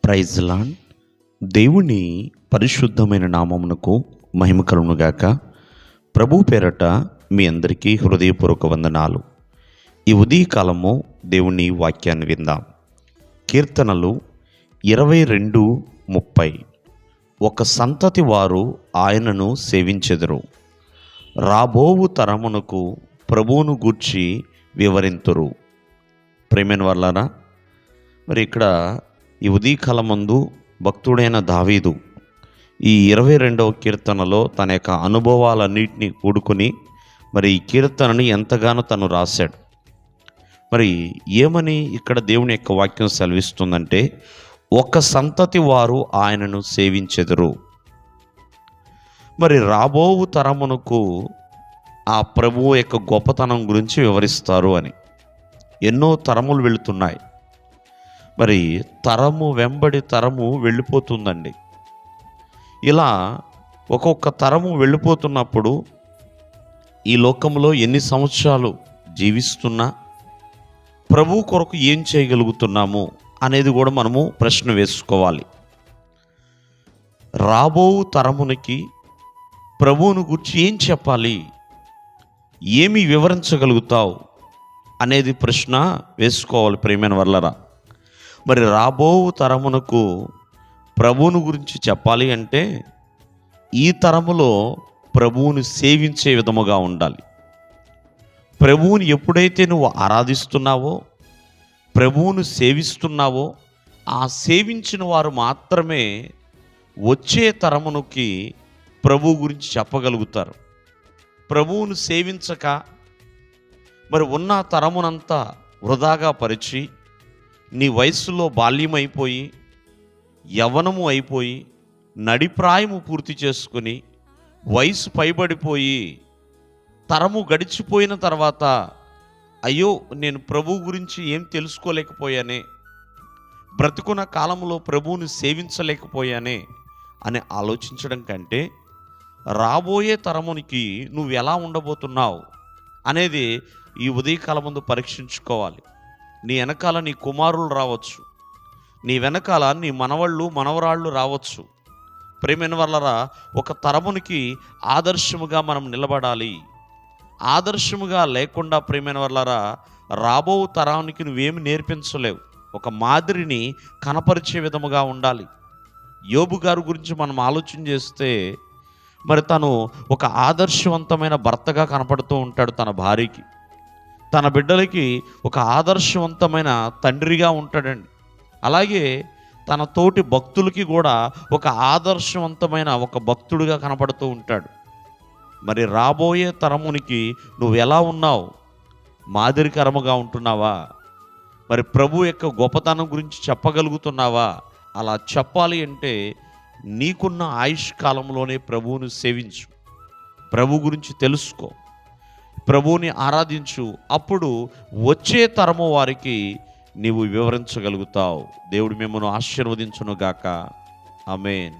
Praise lord. దేవుని పరిశుద్ధమైన నామమునకు మహిమ కలుగునుగాక. ప్రభు పేరట మీ అందరికీ హృదయపూర్వక వందనాలు. ఈ ఉదయకాలము దేవుని వాక్యాన్ని విందాం. కీర్తనలు 22:30. ఒక సంతతి వారు ఆయనను సేవించెదరు, రాబోవు తరమునకు ప్రభువును గూర్చి వివరింతురు. ప్రేమైన వాళ్ళారా, మరి ఇక్కడ ఈ ఉదయకాలమందు భక్తుడైన దావీదు ఈ 22వ కీర్తనలో తన యొక్క అనుభవాలన్నింటినీ కూడుకుని మరి ఈ కీర్తనని ఎంతగానో తను రాశాడు. మరి ఏమని ఇక్కడ దేవుని యొక్క వాక్యం సెలవిస్తుందంటే, ఒక సంతతి వారు ఆయనను సేవించెదరు. మరి రాబోవు తరమునకు ఆ ప్రభువు యొక్క గొప్పతనం గురించి వివరిస్తారు అని. ఎన్నో తరములు వెళుతున్నాయి. మరి తరము వెంబడి తరము వెళ్ళిపోతుందండి. ఇలా ఒక్కొక్క తరము వెళ్ళిపోతున్నప్పుడు ఈ లోకంలో ఎన్ని సంవత్సరాలు జీవిస్తున్నా ప్రభు కొరకు ఏం చేయగలుగుతున్నాము అనేది కూడా మనము ప్రశ్న వేసుకోవాలి. రాబో తరమునికి ప్రభువును గురించి ఏం చెప్పాలి, ఏమి వివరించగలుగుతావు అనేది ప్రశ్న వేసుకోవాలి. ప్రియమైన వర్లరా, మరి రాబో తరమునకు ప్రభువును గురించి చెప్పాలి అంటే ఈ తరములో ప్రభువుని సేవించే విధముగా ఉండాలి. ప్రభువుని ఎప్పుడైతే నువ్వు ఆరాధిస్తున్నావో, ప్రభువును సేవిస్తున్నావో, ఆ సేవించిన వారు మాత్రమే వచ్చే తరమునికి ప్రభువు గురించి చెప్పగలుగుతారు. ప్రభువును సేవించక మరి ఉన్న తరమునంతా వృధాగా పరిచి నీ వయస్సులో బాల్యమైపోయి యవ్వనము అయిపోయి నడిప్రాయము పూర్తి చేసుకుని వయసు పైబడిపోయి తరము గడిచిపోయిన తర్వాత అయ్యో నేను ప్రభు గురించి ఏం తెలుసుకోలేకపోయానే, బ్రతుకున్న కాలంలో ప్రభువుని సేవించలేకపోయానే అని ఆలోచించడం కంటే రాబోయే తరమునికి నువ్వు ఎలా ఉండబోతున్నావు అనేది ఈ ఉదయకాలం ముందు పరీక్షించుకోవాలి. నీ వెనకాల నీ కుమారులు రావచ్చు, నీ వెనకాల నీ మనవళ్ళు మనవరాళ్ళు రావచ్చు. ప్రేమైన వాళ్ళరా, ఒక తరమునికి ఆదర్శముగా మనం నిలబడాలి. ఆదర్శముగా లేకుండా ప్రేమైన వాళ్ళరా రాబో తరానికి నువ్వేమి నేర్పించలేవు. ఒక మాదిరిని కనపరిచే విధముగా ఉండాలి. యోబు గారి గురించి మనం ఆలోచన చేస్తే మరి తను ఒక ఆదర్శవంతమైన భర్తగా కనపడుతూ ఉంటాడు. తన భార్యకి, తన బిడ్డలకి ఒక ఆదర్శవంతమైన తండ్రిగా ఉంటాడండి. అలాగే తన తోటి భక్తులకి కూడా ఒక ఆదర్శవంతమైన ఒక భక్తుడిగా కనపడుతూ ఉంటాడు. మరి రాబోయే తరమునికి నువ్వు ఎలా ఉన్నావు? మాదిరికరముగా ఉంటున్నావా? మరి ప్రభు యొక్క గొప్పతనం గురించి చెప్పగలుగుతున్నావా? అలా చెప్పాలి అంటే నీకున్న ఆయుష్ కాలంలోనే ప్రభువును సేవించు, ప్రభు గురించి తెలుసుకో, ప్రభువుని ఆరాధించు. అప్పుడు వచ్చే తరము వారికి నీవు వివరించగలుగుతావు. దేవుడు మిమ్మల్ని ఆశీర్వదించును గాక. ఆమేన్.